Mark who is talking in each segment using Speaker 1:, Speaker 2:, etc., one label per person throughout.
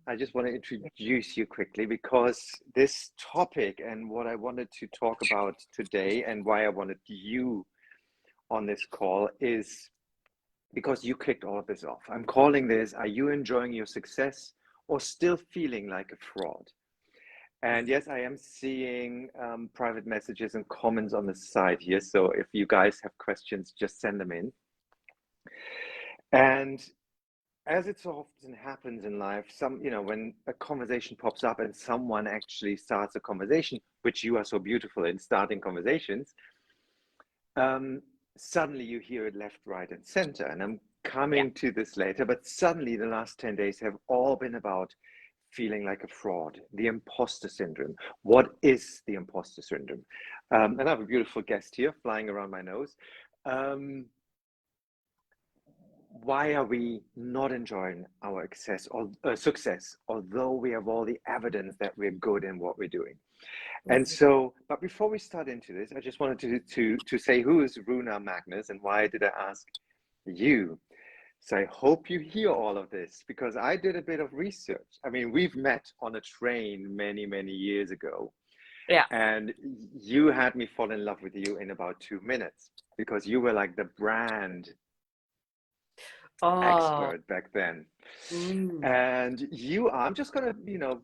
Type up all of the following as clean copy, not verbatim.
Speaker 1: I just want to introduce you quickly because this topic and what I wanted to talk about today and why I wanted you on this call is because you kicked all of this off. I'm calling this, are you enjoying your success or still feeling like a fraud? And yes, I am seeing private messages and comments on the side here. So if you guys have questions, just send them in. And as it so often happens in life, when a conversation pops up and someone actually starts a conversation, which you are so beautiful in starting conversations, suddenly you hear it left, right, and center. And I'm coming to this later, but suddenly the last 10 days have all been about feeling like a fraud, the imposter syndrome. What is the imposter syndrome? And I have a beautiful guest here flying around my nose. Why are we not enjoying our success, although we have all the evidence that we're good in what we're doing? And so, but before we start into this, I just wanted to say, who is Runa Magnus and why did I ask you? So I hope you hear all of this because I did a bit of research. I mean, we've met on a train many, many years ago.
Speaker 2: Yeah.
Speaker 1: And you had me fall in love with you in about 2 minutes because you were like the brand expert back then. And I'm just going to,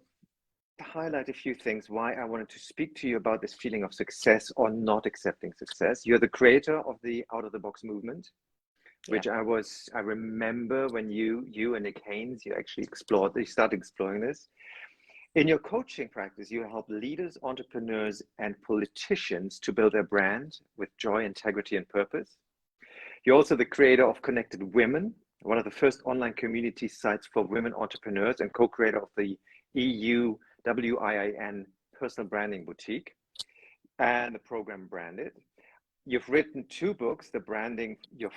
Speaker 1: highlight a few things why I wanted to speak to you about this feeling of success or not accepting success. You're the creator of the out of the box movement, which I remember when you and Nick Haynes, you started exploring this. In your coaching practice, you help leaders, entrepreneurs, and politicians to build their brand with joy, integrity, and purpose. You're also the creator of Connected Women, one of the first online community sites for women entrepreneurs and co-creator of the EU WIIN Personal Branding Boutique and the program Branded. You've written 2 books, Branding Your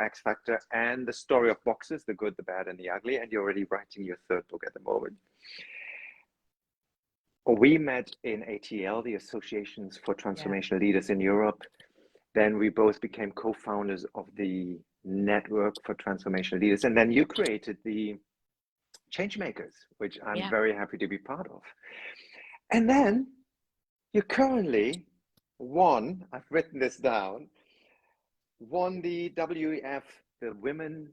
Speaker 1: X Factor and The Story of Boxes, The Good, the Bad, and the Ugly, and you're already writing your 3rd book at the moment. We met in ATL, the Associations for Transformational Leaders in Europe. Then we both became co-founders of the Network for Transformational Leaders. And then you created the Changemakers, which I'm very happy to be part of. And then you currently I've written this down, won the WEF, the Women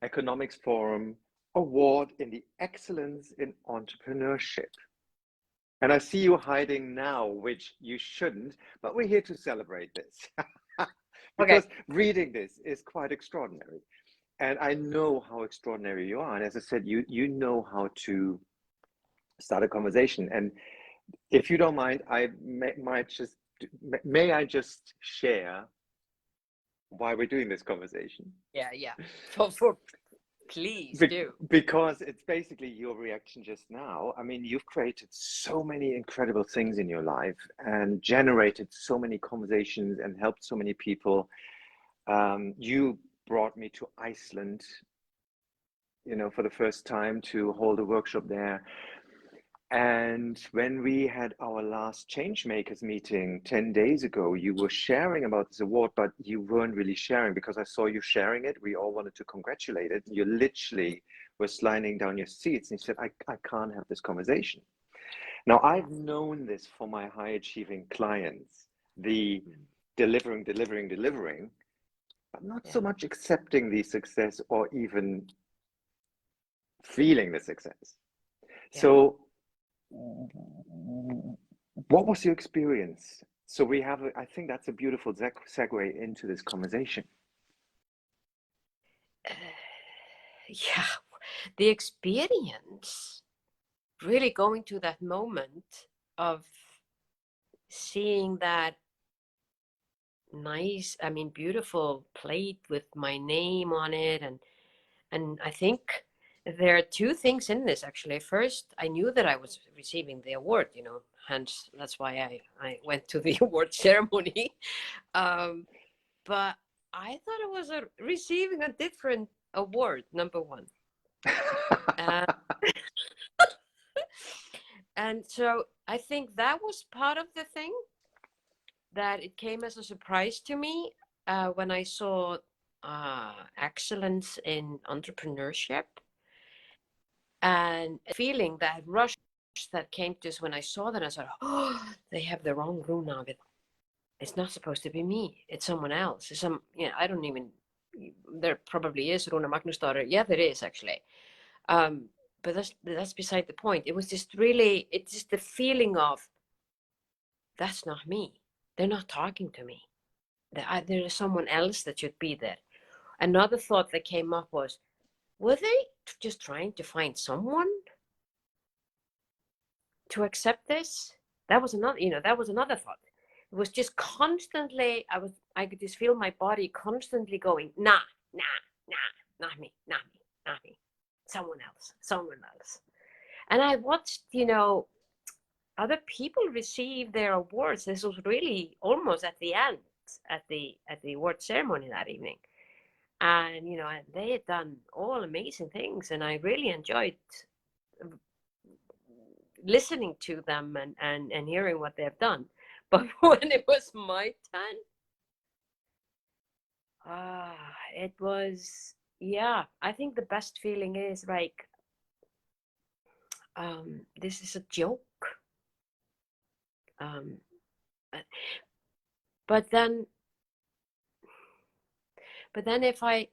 Speaker 1: Economics Forum Award in the Excellence in Entrepreneurship. And I see you hiding now, which you shouldn't, but we're here to celebrate this. Because reading this is quite extraordinary. And I know how extraordinary you are. And as I said, you know how to start a conversation. And if you don't mind, may I just share why we're doing this conversation?
Speaker 2: Yeah. Please do.
Speaker 1: Because it's basically your reaction just now. I mean, you've created so many incredible things in your life and generated so many conversations and helped so many people. You brought me to Iceland, for the first time to hold a workshop there. And when we had our last Changemakers meeting 10 days ago, you were sharing about this award, but you weren't really sharing because I saw you sharing it. We all wanted to congratulate it. You literally were sliding down your seats and you said, I can't have this conversation. Now, I've known this for my high achieving clients, the delivering, but not so much accepting the success or even feeling the success. So what was your experience? So I think that's a beautiful segue into this conversation.
Speaker 2: The experience, really going to that moment of seeing that nice, beautiful plate with my name on it. And I think there are 2 things in this, actually. First, I knew that I was receiving the award, hence that's why I went to the award ceremony. But I thought I was receiving a different award, number 1. And so I think that was part of the thing, that it came as a surprise to me when I saw excellence in entrepreneurship. And feeling that rush that came to us when I saw that, I thought, oh, they have the wrong Runa. It's not supposed to be me. It's someone else. It's I don't even, there probably is Runa Magnus daughter. Yeah, there is actually. But that's beside the point. It was just really, it's just the feeling of, that's not me. They're not talking to me. There is someone else that should be there. Another thought that came up was, were they just trying to find someone to accept this? That was another thought. It was just constantly, I could just feel my body constantly going, nah, not me, someone else. And I watched, other people receive their awards. This was really almost at the end, at the award ceremony that evening. And, they had done all amazing things, and I really enjoyed listening to them and hearing what they've done. But when it was my turn, it was, I think the best feeling is like, this is a joke. But then if I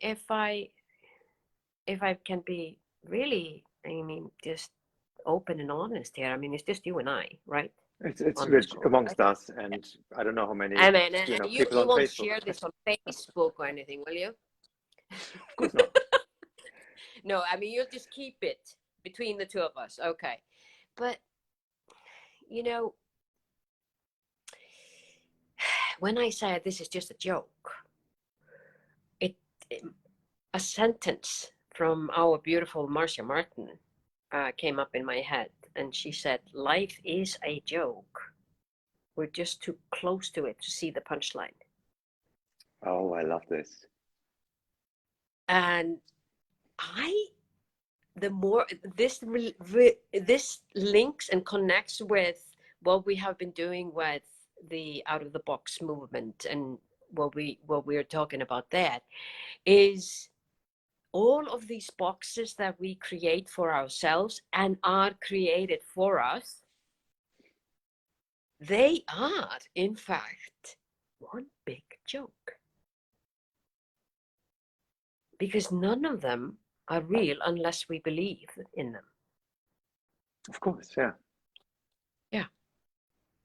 Speaker 2: can be really, just open and honest here, it's just you and I, right?
Speaker 1: It's rich amongst us, and I don't know how many
Speaker 2: you
Speaker 1: people on
Speaker 2: won't
Speaker 1: Facebook.
Speaker 2: share this on Facebook or anything, will you?
Speaker 1: Of course not.
Speaker 2: No, you'll just keep it between the two of us, okay? But when I said this is just a joke, a sentence from our beautiful Marcia Martin came up in my head, and she said, "Life is a joke. We're just too close to it to see the punchline."
Speaker 1: Oh, I love this.
Speaker 2: And the more this links and connects with what we have been doing with the out of the box movement, and what we're talking about there is all of these boxes that we create for ourselves and are created for us. They are, in fact, one big joke. Because none of them are real unless we believe in them.
Speaker 1: Of course, yeah.
Speaker 2: Yeah.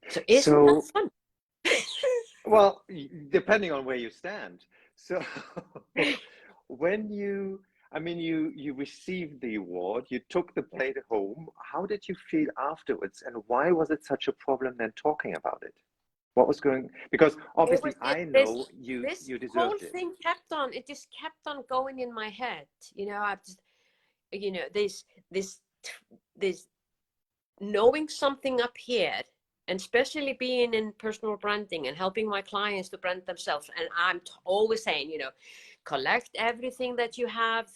Speaker 2: So isn't that fun?
Speaker 1: Well, depending on where you stand. So when you received the award, you took the plate home. How did you feel afterwards, and why was it such a problem then talking about it? What was going? Because obviously I know you deserved it. This whole
Speaker 2: thing just kept on going in my head. This knowing something up here, and especially being in personal branding and helping my clients to brand themselves. And I'm always saying, collect everything that you have,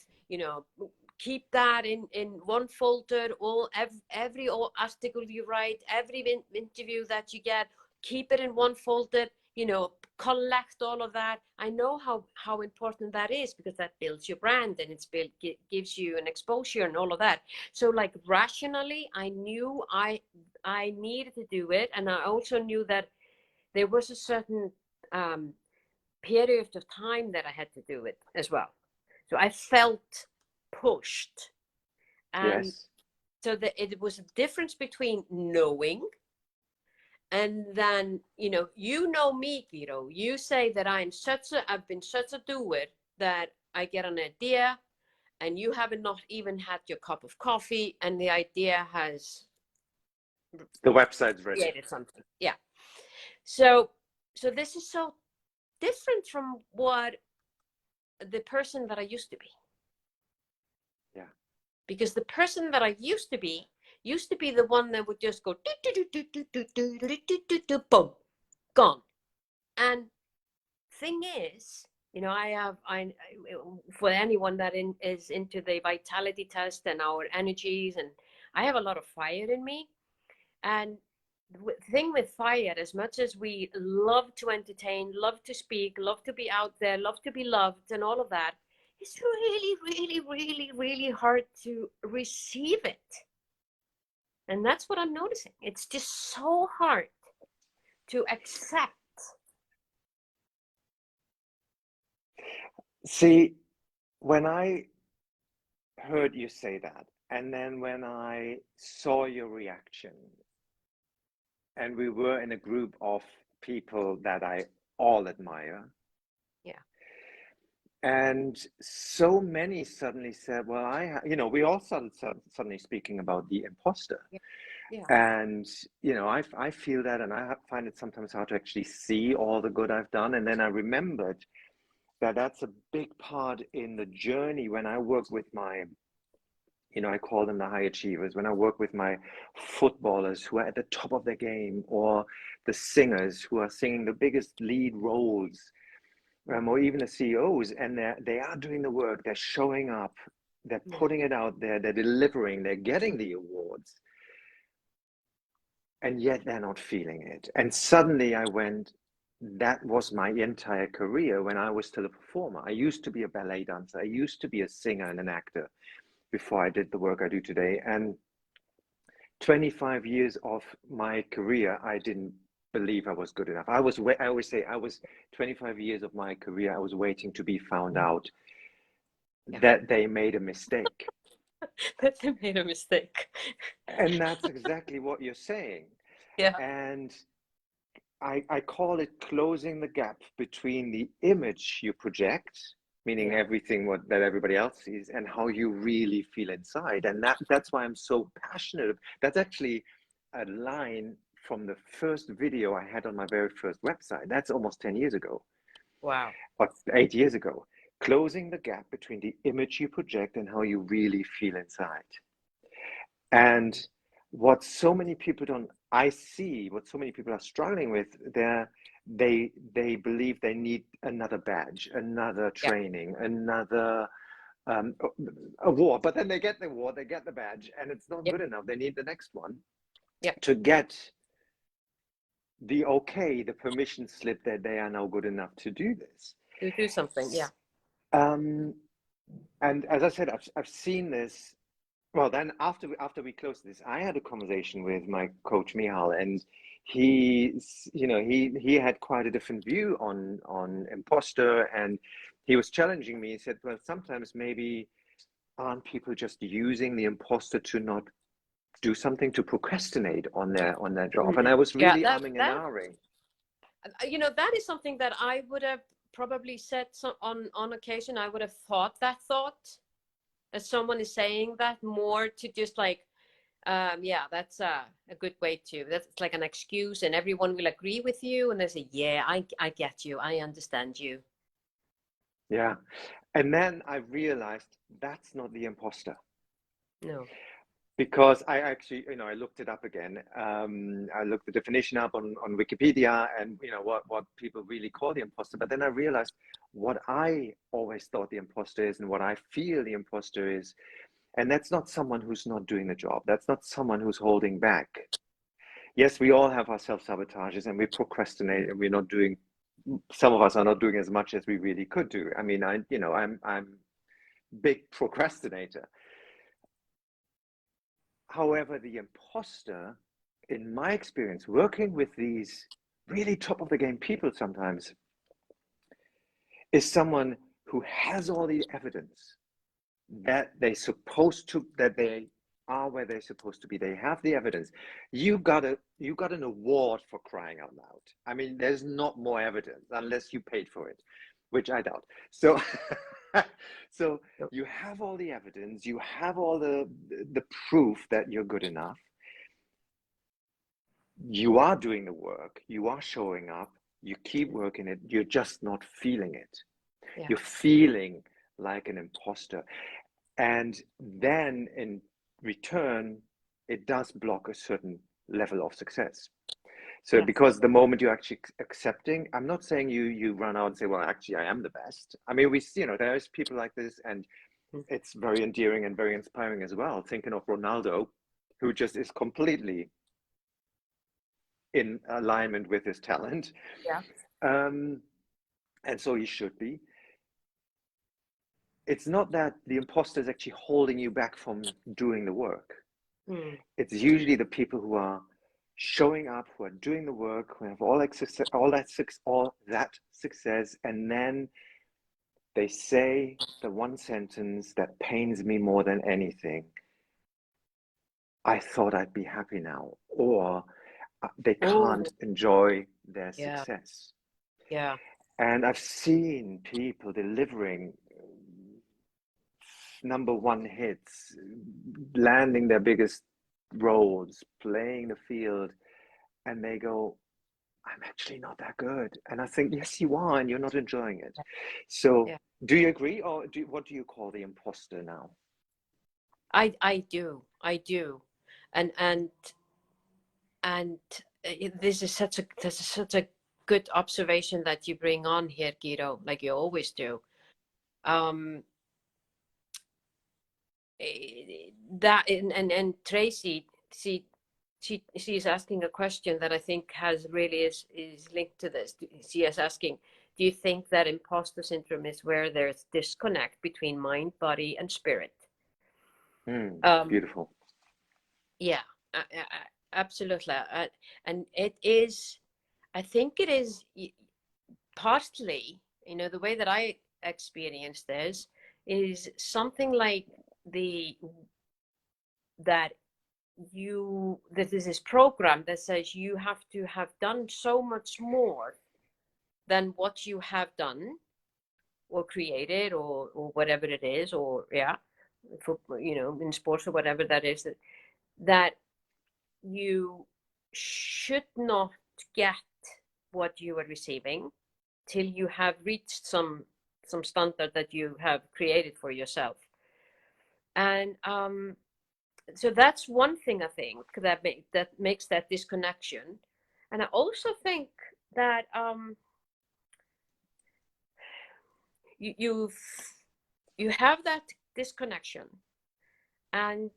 Speaker 2: keep that in one folder, every article you write, every interview that you get, keep it in one folder, collect all of that. I know how important that is, because that builds your brand, and gives you an exposure and all of that. So like rationally, I knew I needed to do it. And I also knew that there was a certain period of time that I had to do it as well. So I felt pushed. And
Speaker 1: yes.
Speaker 2: So that it was a difference between knowing, and then, me, Guido, you say that I've been such a doer that I get an idea, and you haven't not even had your cup of coffee, and the idea has
Speaker 1: the website's ready.
Speaker 2: Created something. Yeah. So this is so different from what the person that I used to be.
Speaker 1: Yeah.
Speaker 2: Because the person that I used to be the one that would just go boom, gone. And thing is, I for anyone that is into the vitality test and our energies, and I have a lot of fire in me. And the thing with fire, as much as we love to entertain, love to speak, love to be out there, love to be loved and all of that, it's really, really, really, really hard to receive it. And that's what I'm noticing. It's just so hard to accept.
Speaker 1: See, when I heard you say that, and then when I saw your reaction, and we were in a group of people that I all admire.
Speaker 2: Yeah.
Speaker 1: And so many suddenly said, well, we all started suddenly speaking about the imposter.
Speaker 2: Yeah. Yeah.
Speaker 1: And, I feel that, and I find it sometimes hard to actually see all the good I've done. And then I remembered that that's a big part in the journey when I work with my, I call them the high achievers, when I work with my footballers who are at the top of their game, or the singers who are singing the biggest lead roles, or even the CEOs, and they are doing the work, they're showing up, they're putting it out there, they're delivering, they're getting the awards, and yet they're not feeling it. And suddenly I went, that was my entire career when I was still a performer. I used to be a ballet dancer, I used to be a singer and an actor before I did the work I do today. And 25 years of my career, I didn't believe I was good enough. I always say I was 25 years of my career, I was waiting to be found out that they made a mistake.
Speaker 2: That they made a mistake.
Speaker 1: And that's exactly what you're saying.
Speaker 2: Yeah.
Speaker 1: And I call it closing the gap between the image you project, meaning everything that everybody else sees, and how you really feel inside. And that's why I'm so passionate. That's actually a line from the first video I had on my very first website. That's almost 10 years ago.
Speaker 2: Wow.
Speaker 1: Or 8 years ago. Closing the gap between the image you project and how you really feel inside. And what so many people what so many people are struggling with, they believe they need another badge, another training, another award. But then they get the award, they get the badge, and it's not good enough. They need the next one to get the permission slip that they are now good enough to do this.
Speaker 2: To do something,
Speaker 1: And as I said, I've seen this. Well, then after we closed this, I had a conversation with my coach Mihal, and he had quite a different view on imposter, and he was challenging me. He said, well, sometimes maybe aren't people just using the imposter to not do something, to procrastinate on their job? And I was really umming and ahhing.
Speaker 2: That is something that I would have probably said on occasion. I would have thought that thought. As someone is saying that, more to just like, that's a good way to, that's like an excuse, and everyone will agree with you, and they say, I get you, I understand you.
Speaker 1: Yeah. And then I realized that's not the imposter.
Speaker 2: No.
Speaker 1: Because I actually, I looked it up again. I looked the definition up on Wikipedia, and what people really call the imposter. But then I realized what I always thought the imposter is, and what I feel the imposter is, and that's not someone who's not doing the job. That's not someone who's holding back. Yes, we all have our self-sabotages, and we procrastinate, and we're not doing. Some of us are not doing as much as we really could do. I mean, I'm big procrastinator. However, the imposter, in my experience, working with these really top of the game people sometimes, is someone who has all the evidence that they are where they're supposed to be. They have the evidence. You got an award for crying out loud. I mean, there's not more evidence unless you paid for it, which I doubt. So so you have all the evidence, you have all the proof that you're good enough. You are doing the work, you are showing up, you keep working it, you're just not feeling it. Yeah. You're feeling like an imposter. And then in return, it does block a certain level of success. So because the moment you're actually accepting, I'm not saying you run out and say, well, actually, I am the best. I mean, we see, there's people like this, and it's very endearing and very inspiring as well. Thinking of Ronaldo, who just is completely in alignment with his talent.
Speaker 2: Yeah.
Speaker 1: And so he should be. it's not that the imposter is actually holding you back from doing the work.
Speaker 2: Mm.
Speaker 1: It's usually the people who are showing up, who are doing the work, who have all that success, and then they say the one sentence that pains me more than anything. I thought I'd be happy now, or they can't enjoy their success.
Speaker 2: Yeah.
Speaker 1: And I've seen people delivering #1 hits, landing their biggest roles, playing the field, and they go, I'm actually not that good. And I think, yes, you are, and you're not enjoying it. So
Speaker 2: Yeah.
Speaker 1: do you agree, or what do you call the imposter now?
Speaker 2: I do. And this is such a good observation that you bring on here, Guido, like you always do. That and Tracy, she's asking a question that I think has really is linked to this. She is asking, do you think that imposter syndrome is where there's disconnect between mind, body, and spirit?
Speaker 1: Beautiful.
Speaker 2: Yeah, absolutely. And it is, I think it is partly, the way that I experienced this is something like that this is this program that says you have to have done so much more than what you have done or created or whatever it is, or for in sports or whatever that is, that you should not get what you are receiving till you have reached some standard that you have created for yourself. And so that's one thing I think that makes that disconnection. And I also think that you have that disconnection, and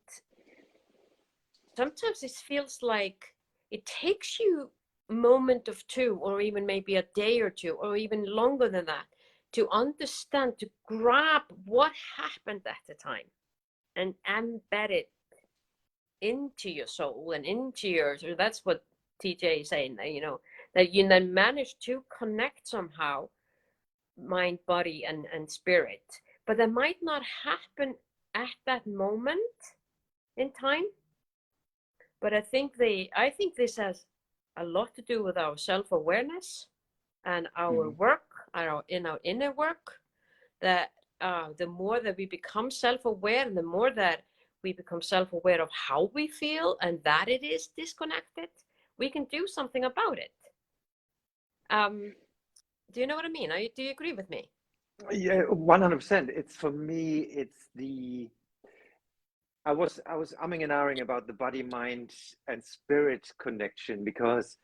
Speaker 2: sometimes it feels like it takes you a moment of two, or even maybe a day or two, or even longer than that, to understand, to grab what happened at the time and embed it into your soul and into your, so that's what TJ is saying, that you then manage to connect somehow mind, body, and spirit, but that might not happen at that moment in time. But I think this has a lot to do with our self-awareness and our work, in our inner work, that the more that we become self-aware, and the more that we become self-aware of how we feel and that it is disconnected, we can do something about it. Do you know what I mean? Do you agree with me?
Speaker 1: Yeah, 100%. It's, for me, it's I was umming and ahhing about the body, mind, and spirit connection, because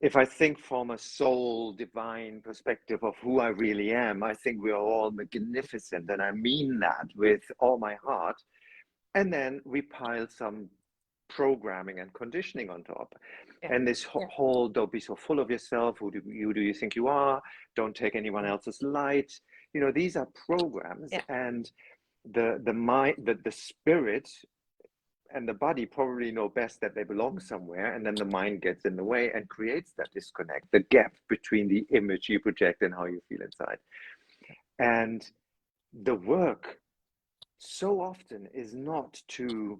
Speaker 1: if I think from a soul divine perspective of who I really am, I think we are all magnificent, and I mean that with all my heart. And then we pile some programming and conditioning on top.
Speaker 2: Yeah.
Speaker 1: And this whole, don't be so full of yourself. Who do you think you are? Don't take anyone else's light. These are programs, and the mind, the spirit and the body probably know best that they belong somewhere, and then the mind gets in the way and creates that disconnect, the gap between the image you project and how you feel inside. And the work so often is not to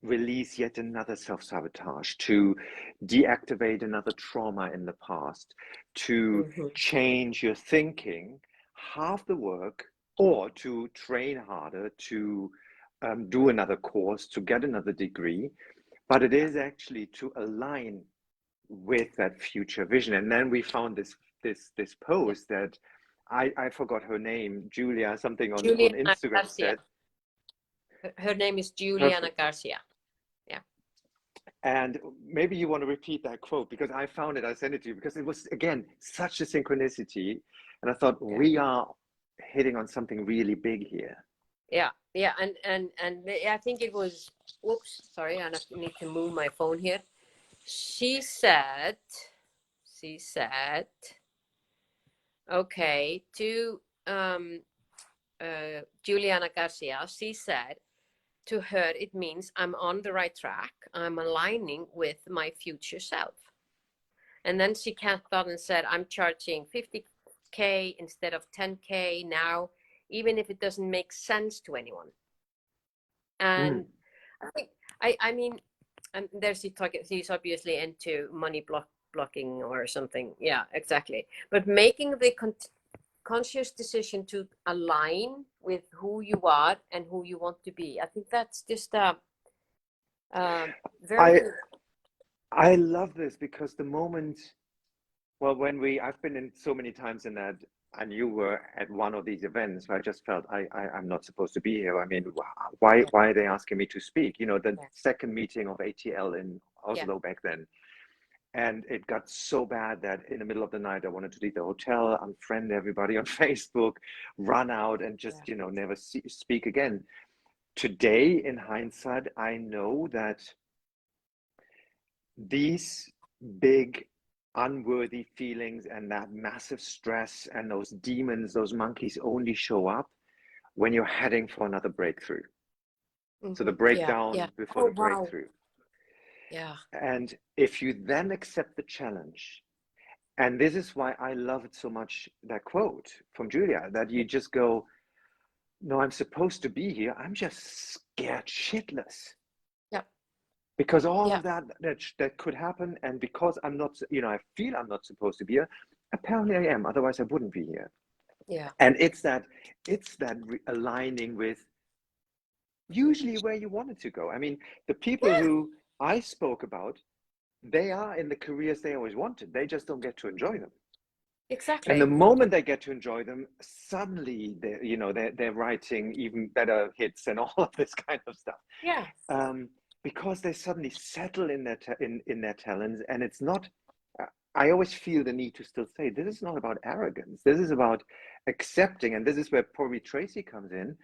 Speaker 1: release yet another self-sabotage, to deactivate another trauma in the past, to change your thinking, half the work, or to train harder, to do another course, to get another degree. But it is actually to align with that future vision. And then we found this post that I forgot her name, Julia something on Instagram
Speaker 2: Garcia.
Speaker 1: said.
Speaker 2: Her name is Juliana Garcia. Yeah.
Speaker 1: And maybe you want to repeat that quote, because I found it, I sent it to you, because it was, again, such a synchronicity. And I thought, we are hitting on something really big here.
Speaker 2: Yeah. And I think it was, whoops, sorry, I need to move my phone here. She said, okay, Juliana Garcia, she said to her, it means I'm on the right track. I'm aligning with my future self. And then she capped on and said, I'm charging 50K instead of 10K now, even if it doesn't make sense to anyone. And I think, I mean, and there's he's obviously into money blocking or something. Yeah, exactly. But making the conscious decision to align with who you are and who you want to be. I think that's just very.
Speaker 1: I love this because the moment, well, I've been in so many times in that, and you were at one of these events where I just felt I'm not supposed to be here. I mean, why are they asking me to speak? You know, the second meeting of ATL in Oslo back then. And it got so bad that in the middle of the night, I wanted to leave the hotel, unfriend everybody on Facebook, run out and just, you know, never speak again. Today, in hindsight, I know that these big unworthy feelings and that massive stress and those demons, those monkeys only show up when you're heading for another breakthrough. So the breakdown before the breakthrough.
Speaker 2: Yeah.
Speaker 1: And if you then accept the challenge, and this is why I love it so much, that quote from Julia, that you just go, no, I'm supposed to be here. I'm just scared shitless.
Speaker 2: Yeah.
Speaker 1: Because all of that could happen. And because I'm not, you know, I feel I'm not supposed to be here. Apparently I am. Otherwise I wouldn't be here.
Speaker 2: Yeah.
Speaker 1: And it's that aligning with usually where you wanted to go. I mean, the people who I spoke about, they are in the careers they always wanted. They just don't get to enjoy them.
Speaker 2: Exactly.
Speaker 1: And the moment they get to enjoy them, suddenly they're writing even better hits and all of this kind of stuff.
Speaker 2: Yeah.
Speaker 1: Because they suddenly settle in their talents, and it's not. I always feel the need to still say this is not about arrogance. This is about accepting, and this is where probably Tracy comes in.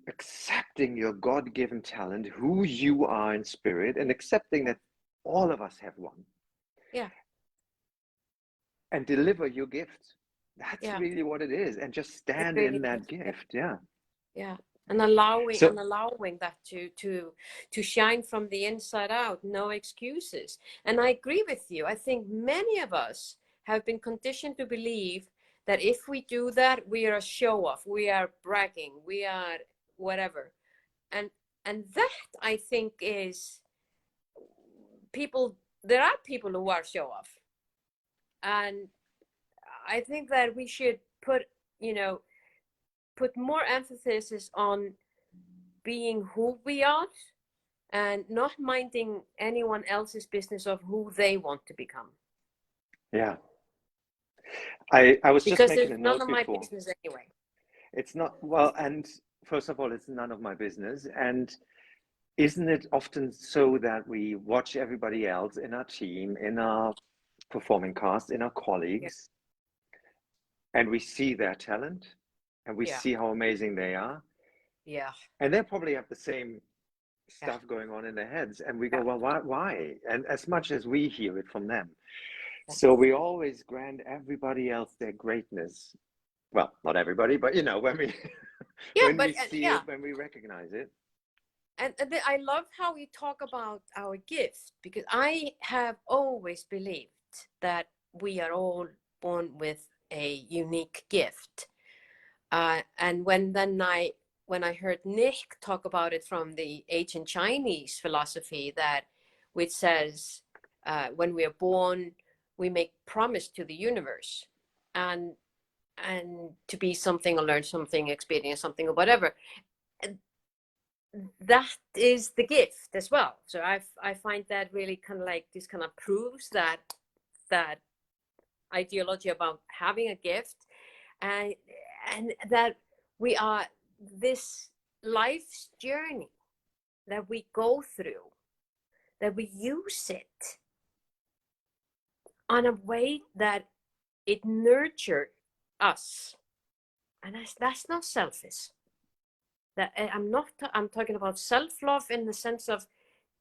Speaker 1: Accepting your God-given talent, who you are in spirit, and accepting that all of us have one.
Speaker 2: Yeah.
Speaker 1: And deliver your gift. That's really what it is. And just stand in that gift. Yeah.
Speaker 2: Yeah. And allowing that to shine from the inside out, no excuses. And I agree with you. I think many of us have been conditioned to believe that if we do that, we are a show off, we are bragging, we are whatever. And that, I think, is there are people who are show off. And I think that we should put more emphasis on being who we are and not minding anyone else's business of who they want to become.
Speaker 1: Yeah. I was
Speaker 2: because
Speaker 1: just making a note
Speaker 2: before. Because it's none of my business anyway.
Speaker 1: It's not, well, and first of all, it's none of my business. And isn't it often so that we watch everybody else in our team, in our performing cast, in our colleagues, and we see their talent and we see how amazing they are.
Speaker 2: Yeah.
Speaker 1: And they probably have the same stuff going on in their heads. And we go, well, why? And as much as we hear it from them. So we always grant everybody else their greatness. Well, not everybody, but when we we see it, when we recognize it.
Speaker 2: And I love how you talk about our gift, because I have always believed that we are all born with a unique gift. And when I heard Nick talk about it from the ancient Chinese philosophy, which says when we are born, we make promise to the universe and to be something or learn something, experience something or whatever. And that is the gift as well. So I find that really kind of like this kind of proves that ideology about having a gift, and that we are this life's journey that we go through, that we use it on a way that it nurtures us, and that's not selfish. That I'm talking about self-love in the sense of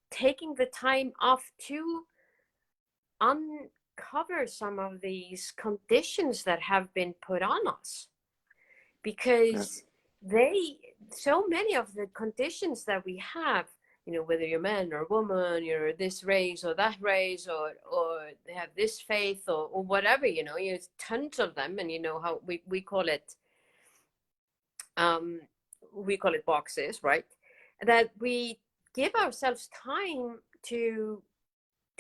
Speaker 2: taking the time off to uncover some of these conditions that have been put on us. because so many of the conditions that we have, whether you're man or woman, you're this race or that race, or they have this faith or whatever, there's tons of them. And how we call it, boxes, right? That we give ourselves time to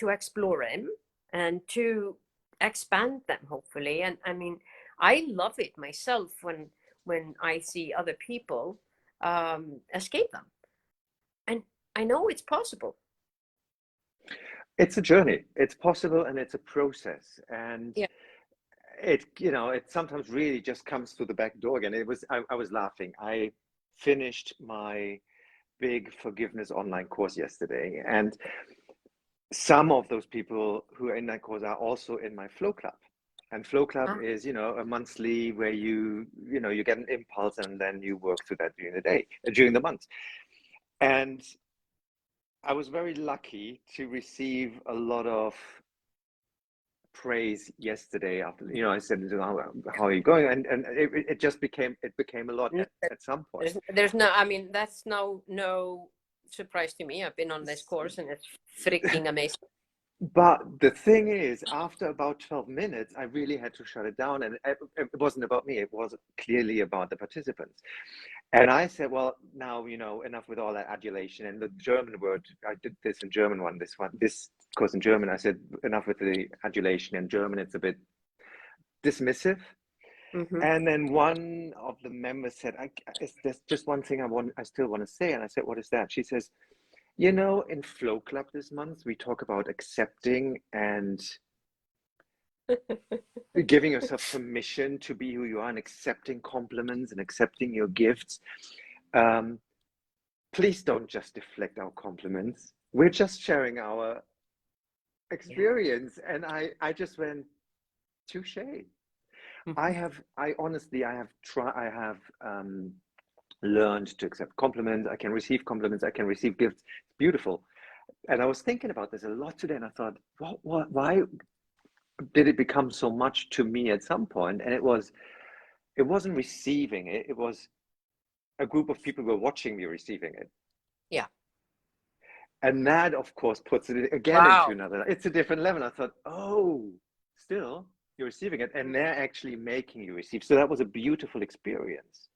Speaker 2: explore them and to expand them, hopefully. And I mean, I love it myself when I see other people escape them, and I know it's possible.
Speaker 1: It's a journey. It's possible, and it's a process. And
Speaker 2: yeah.
Speaker 1: It sometimes really just comes through the back door again. I was laughing. I finished my big forgiveness online course yesterday, and some of those people who are in that course are also in my flow club. And flow club is, a monthly where you get an impulse and then you work through that during the month. And I was very lucky to receive a lot of praise yesterday after, I said, how are you going? And it just became a lot at some point.
Speaker 2: There's no, I mean, that's no surprise to me. I've been on this course and it's freaking amazing.
Speaker 1: But the thing is, after about 12 minutes, I really had to shut it down. And it wasn't about me. It was clearly about the participants. And I said, well, now, enough with all that adulation. And the German word, I did this in German this course in German, I said, enough with the adulation. In German, it's a bit dismissive.
Speaker 2: Mm-hmm.
Speaker 1: And then one of the members said, there's just one thing I still want to say. And I said, what is that? She says, in Flow Club this month, we talk about accepting and giving yourself permission to be who you are and accepting compliments and accepting your gifts. Please don't just deflect our compliments. We're just sharing our experience. Yeah. And I just went, touche. Mm-hmm. I have learned to accept compliments. I can receive compliments. I can receive gifts. It's beautiful. And I was thinking about this a lot today, and I thought, why did it become so much to me at some point? And it wasn't receiving it. It was a group of people who were watching me receiving it.
Speaker 2: Yeah.
Speaker 1: And that, of course, puts it again into another. It's a different level. I thought, still you're receiving it, and they're actually making you receive. So that was a beautiful experience.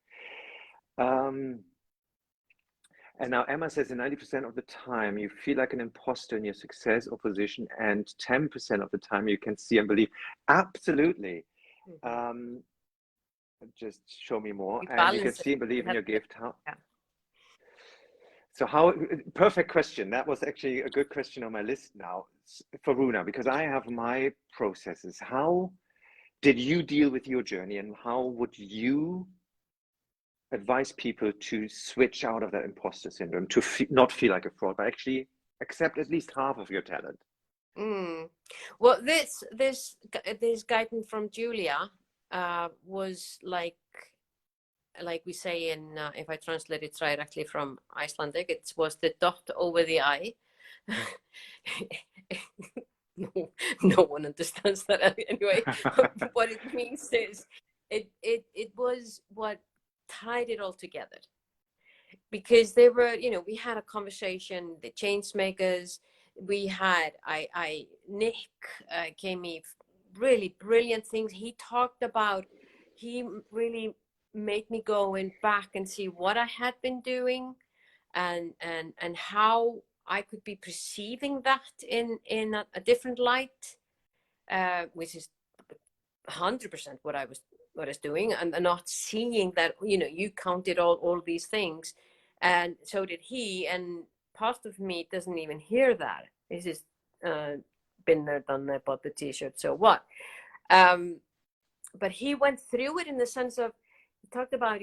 Speaker 1: And now Emma says, in 90% of the time, you feel like an imposter in your success or position, and 10% of the time you can see and believe. Absolutely. Mm-hmm. Just show me more. And you can see and believe in your gift. So perfect question. That was actually a good question on my list now for Runa, because I have my processes. How did you deal with your journey, and how would you advise people to switch out of that imposter syndrome, to not feel like a fraud, but actually accept at least half of your talent?
Speaker 2: Well, this guidance from Julia was like we say in, if I translate it directly from Icelandic, it was the dot over the I. No one understands that anyway. What it means is it was what tied it all together, because they were, we had a conversation, the change makers, we had Nick gave me really brilliant things. He talked about, he really made me go in back and see what I had been doing and how I could be perceiving that in a different light, which is 100% what I was doing, and not seeing that, you counted all these things, and so did he. And part of me doesn't even hear that. This is been there, done that, bought the t-shirt, so what? But he went through it in the sense of, he talked about,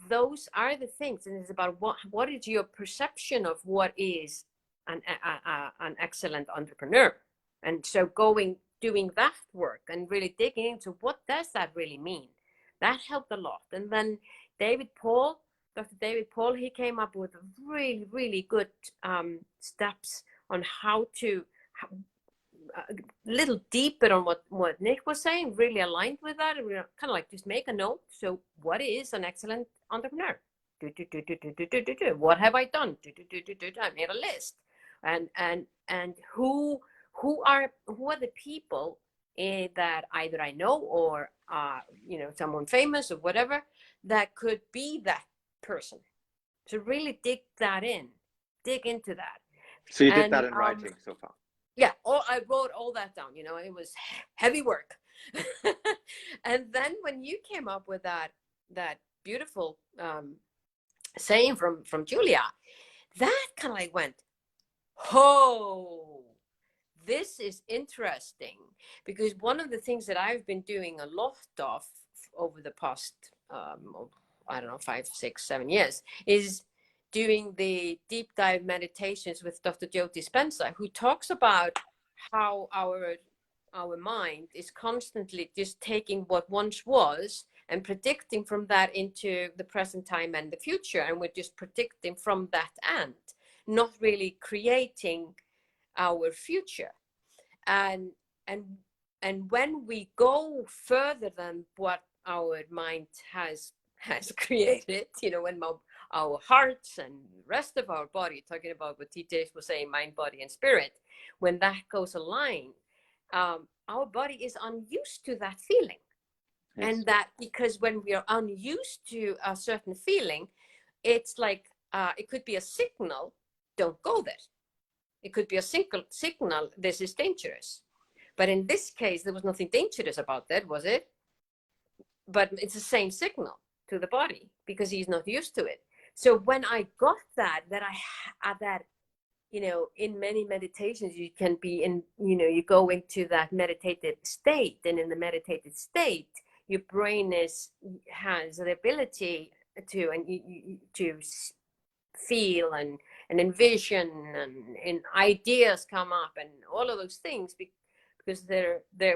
Speaker 2: those are the things, and it's about what is your perception of what is an excellent entrepreneur. And so doing that work and really digging into what does that really mean, that helped a lot. And then Dr. David Paul, he came up with really, really good steps on how to a little deeper on what Nick was saying, really aligned with that. And we're kind of like, just make a note. So what is an excellent entrepreneur? What have I done? I made a list. And who are the people that either I know or someone famous or whatever that could be that person. So really dig into that.
Speaker 1: So you did that in writing so far?
Speaker 2: Yeah, I wrote all that down. It was heavy work. And then when you came up with that beautiful saying from Julia, that kind of like went, oh, this is interesting, because one of the things that I've been doing a lot of over the past, I don't know, 5, 6, 7 years is doing the deep dive meditations with Dr. Joe Dispenza, who talks about how our mind is constantly just taking what once was and predicting from that into the present time and the future. And we're just predicting from that end, not really creating our future. And when we go further than what our mind has created, when our hearts and the rest of our body, talking about what TJ was saying, mind, body, and spirit, when that goes aligned, our body is unused to that feeling. Yes. And that, because when we are unused to a certain feeling, it's like, it could be a signal, don't go there. It could be a signal, this is dangerous. But in this case, there was nothing dangerous about that, was it? But it's the same signal to the body because he's not used to it. So when I got that in many meditations, you can be in, you go into that meditative state, and in the meditative state, your brain has the ability to feel and envision, and ideas come up, and all of those things, because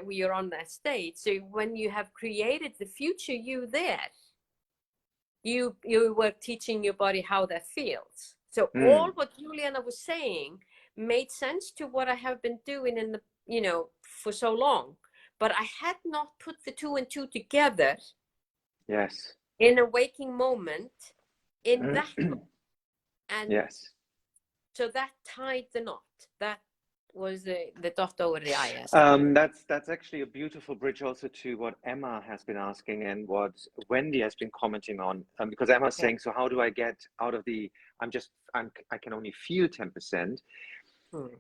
Speaker 2: we are on that state. So when you have created the future you there, you were teaching your body how that feels. So all what Juliana was saying made sense to what I have been doing for so long, but I had not put the 2 and 2 together.
Speaker 1: Yes.
Speaker 2: In a waking moment, in that. And
Speaker 1: yes.
Speaker 2: So that tied the knot. That was the dot over the I.
Speaker 1: That's actually a beautiful bridge also to what Emma has been asking and what Wendy has been commenting on, because Emma's saying, so how do I get out of the I can only feel 10%.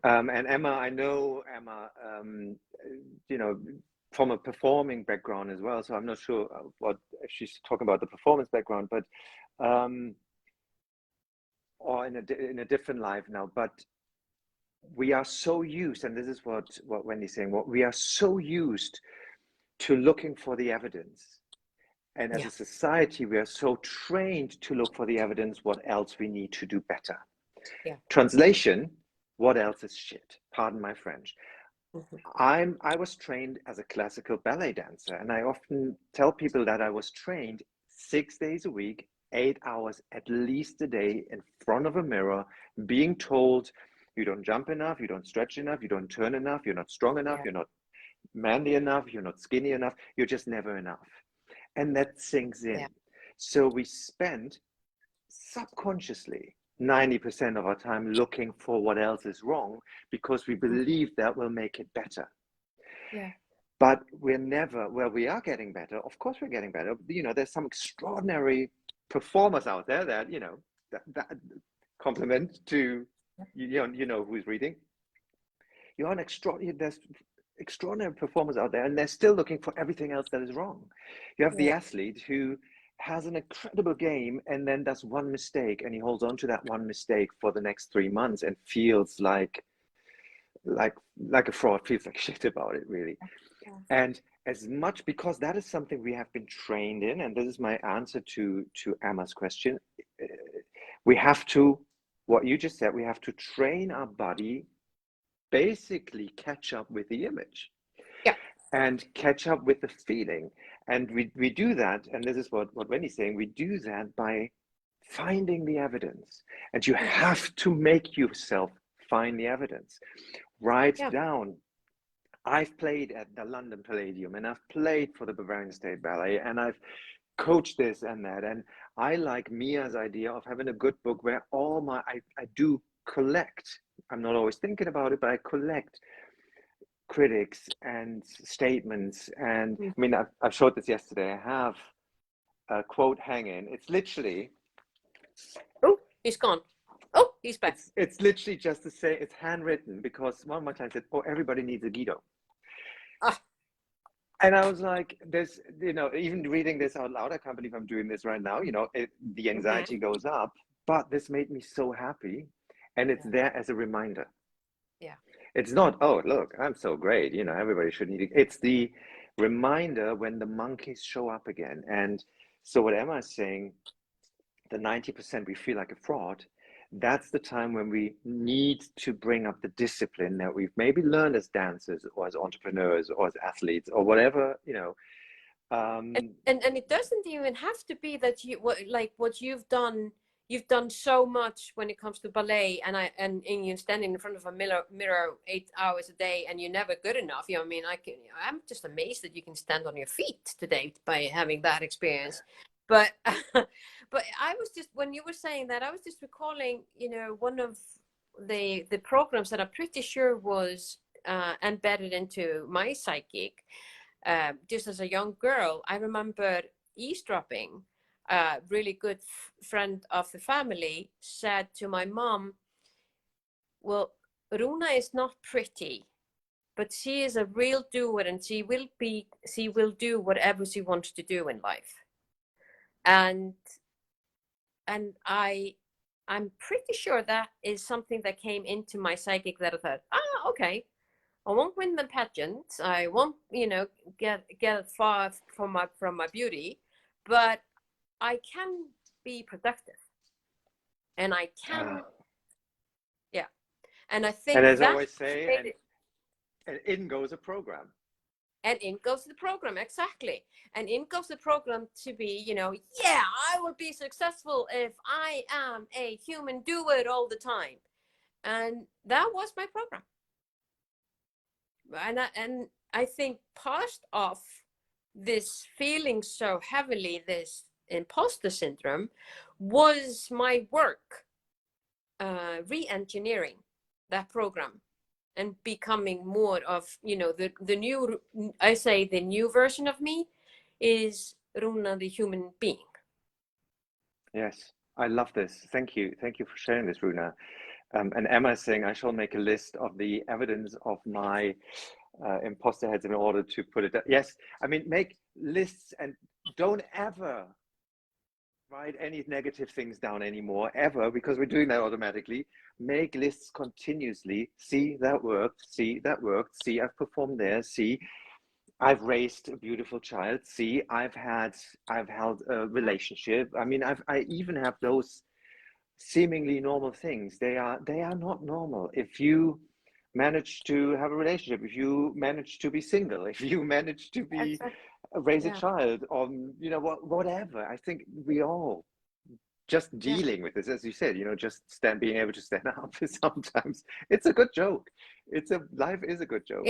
Speaker 1: And Emma, I know Emma, from a performing background as well, so I'm not sure if she's talking about the performance background, but or in a different life now. But we are so used, and this is what Wendy's saying, we are so used to looking for the evidence. And as a society, we are so trained to look for the evidence, what else we need to do better. Translation, what else is shit? Pardon my French. I was trained as a classical ballet dancer, and I often tell people that I was trained 6 days a week, 8 hours at least a day in front of a mirror, being told, you don't jump enough, you don't stretch enough, you don't turn enough, you're not strong enough, you're not manly enough, you're not skinny enough, you're just never enough. And that sinks in. So we spend subconsciously 90% of our time looking for what else is wrong, because we believe that will make it better. But we're never, we are getting better. Of course we're getting better. There's some extraordinary performers out there that, that compliment to, who's reading. There's extraordinary performers out there, and they're still looking for everything else that is wrong. You have the athlete who has an incredible game and then does one mistake, and he holds on to that one mistake for the next 3 months and feels like a fraud, feels like shit about it, really. And as much, because that is something we have been trained in, and this is my answer to Emma's question, we have to, what you just said, we have to train our body, basically catch up with the image and catch up with the feeling. And we do that, and this is what Wendy's saying, we do that by finding the evidence. And you have to make yourself find the evidence. Write down I've played at the London Palladium, and I've played for the Bavarian State Ballet, and I've coached this and that. And I like Mia's idea of having a good book where I do collect. I'm not always thinking about it, but I collect critics and statements. And I mean, I've showed this yesterday. I have a quote hanging. It's literally.
Speaker 2: Oh, he's gone. Oh, he's back.
Speaker 1: It's literally just to say it's handwritten, because one of my clients said, "Oh, everybody needs a Guido."
Speaker 2: Ah.
Speaker 1: And I was like, "There's, even reading this out loud, I can't believe I'm doing this right now. The anxiety goes up, but this made me so happy, and it's there as a reminder."
Speaker 2: Yeah.
Speaker 1: It's not, "Oh, look, I'm so great. Everybody should need it." It's the reminder when the monkeys show up again. And so what Emma is saying, the 90% we feel like a fraud, that's the time when we need to bring up the discipline that we've maybe learned as dancers or as entrepreneurs or as athletes or whatever,
Speaker 2: And it doesn't even have to be that what you've done. You've done so much when it comes to ballet, and you're standing in front of a mirror 8 hours a day, and you're never good enough. I'm just amazed that you can stand on your feet today by having that experience. But but I was just, when you were saying that, I was just recalling, one of the programs that I'm pretty sure was embedded into my psychic. Just as a young girl, I remember eavesdropping. A really good friend of the family said to my mom, "Well, Runa is not pretty, but she is a real doer, and she will do whatever she wants to do in life." And I'm pretty sure that is something that came into my psychic, that I thought, okay, I won't win the pageant, I won't, get far from my beauty, but I can be productive, and I can, yeah. And I think,
Speaker 1: and as I always say, and in goes a program.
Speaker 2: And in goes the program, exactly. And in goes the program to be, yeah, I will be successful if I am a human doer all the time. And that was my program. And I think part of this feeling so heavily, this imposter syndrome, was my work re-engineering that program and becoming more of, the new, I say the new version of me is Runa, the human being.
Speaker 1: Yes, I love this. Thank you for sharing this, Runa. And Emma is saying I shall make a list of the evidence of my imposter heads in order to put it down. Yes, I mean, make lists, and don't ever write any negative things down anymore, ever, because we're doing that automatically. Make lists continuously. See, that worked. See, that worked. See, I've performed there. See, I've raised a beautiful child. See, I've held a relationship. I mean, I even have those seemingly normal things. They are not normal. If you manage to have a relationship, if you manage to be single, if you manage to be raise a child, on whatever, I think we all just dealing with this, as you said, just being able to stand up sometimes. It's a good joke. Life is a good joke.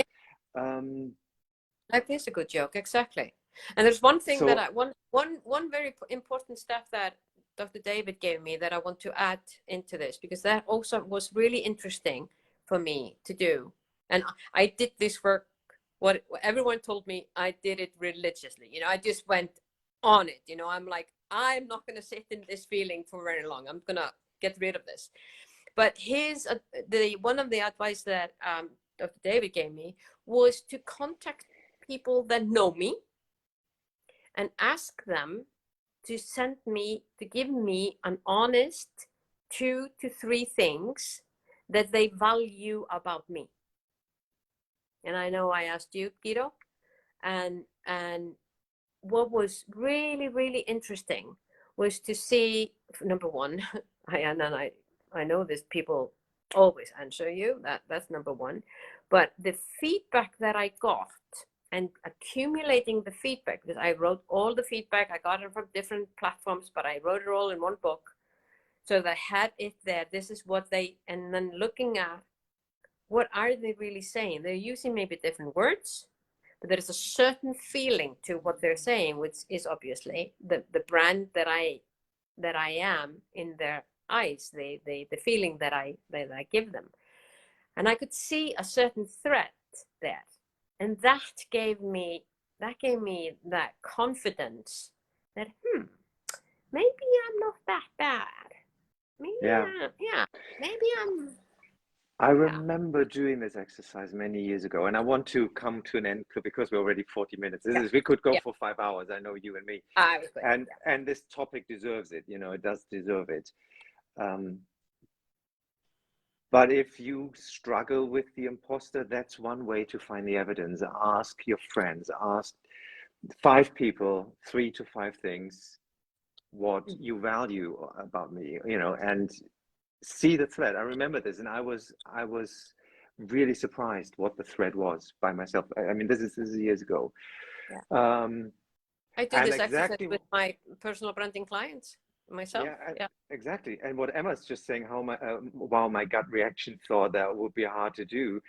Speaker 2: Life is a good joke, exactly. And there's one thing that one very important step that Dr. David gave me that I want to add into this, because that also was really interesting for me to do. And I did this work, what everyone told me, I did it religiously. I just went on it. I'm like, I'm not going to sit in this feeling for very long. I'm going to get rid of this. But one of the advice that Dr. David gave me was to contact people that know me and ask them to give me an honest 2 to 3 things that they value about me. And I know I asked you, Guido, and what was really, really interesting was to see, number one, I know this, people always answer you, that's number one, but the feedback that I got, and accumulating the feedback, because I wrote all the feedback, I got it from different platforms, but I wrote it all in one book, so that I had it there. This is what and then looking at what are they really saying? They're using maybe different words, but there's a certain feeling to what they're saying, which is obviously the brand that I am in their eyes, the feeling that I give them. And I could see a certain threat there. And that gave me that confidence that maybe I'm not that bad. Maybe
Speaker 1: I remember doing this exercise many years ago, and I want to come to an end because we're already 40 minutes. We could go for 5 hours. I know you and me. And this topic deserves it. You know, it does deserve it. But if you struggle with the imposter, that's one way to find the evidence. Ask your friends. Ask 5 people, 3 to 5 things, what you value about me. You know, and see the thread. I remember this, and I was really surprised what the thread was by myself. I mean, this is years ago.
Speaker 2: I do this exercise with my personal branding clients myself.
Speaker 1: Exactly. And what Emma's just saying, how while my gut reaction thought that would be hard to do,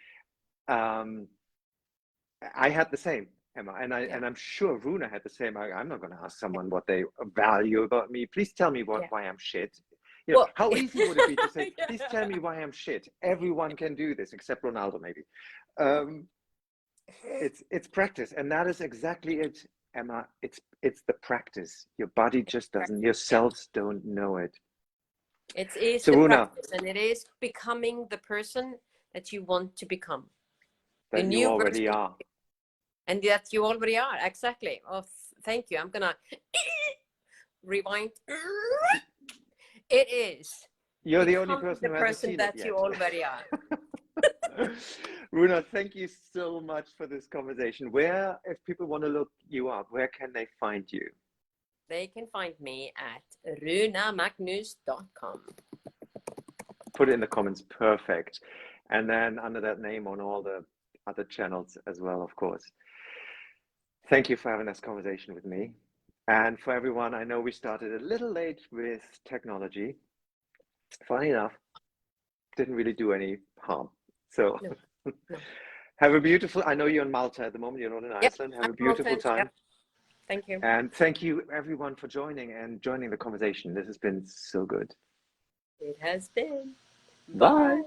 Speaker 1: I had the same, Emma, and I'm sure Runa had the same. I'm not going to ask someone what they value about me. Please tell me why I'm shit. You know, how easy would it be to say, please tell me why I'm shit? Everyone can do this except Ronaldo, maybe. It's practice, and that is exactly it, Emma. It's the practice. Your body just doesn't. Your cells don't know it.
Speaker 2: It is so, the Runa, practice, and it is becoming the person that you want to become.
Speaker 1: That the you already version. Are.
Speaker 2: And that you already are, exactly. Oh, thank you. I'm gonna rewind. It is.
Speaker 1: You're the only person who hasn't seen
Speaker 2: that
Speaker 1: it yet.
Speaker 2: You already are.
Speaker 1: Runa, thank you so much for this conversation. Where, if people want to look you up, where can they find you?
Speaker 2: They can find me at runamagnus.com.
Speaker 1: Put it in the comments. Perfect. And then under that name on all the other channels as well, of course. Thank you for having this conversation with me. And for everyone, I know we started a little late with technology. Funny enough, didn't really do any harm. So no. Have a beautiful, I know you're in Malta at the moment, you're not in Iceland. Have a beautiful time.
Speaker 2: Yep. Thank you.
Speaker 1: And thank you everyone for joining the conversation. This has been so good.
Speaker 2: It has been.
Speaker 1: Bye.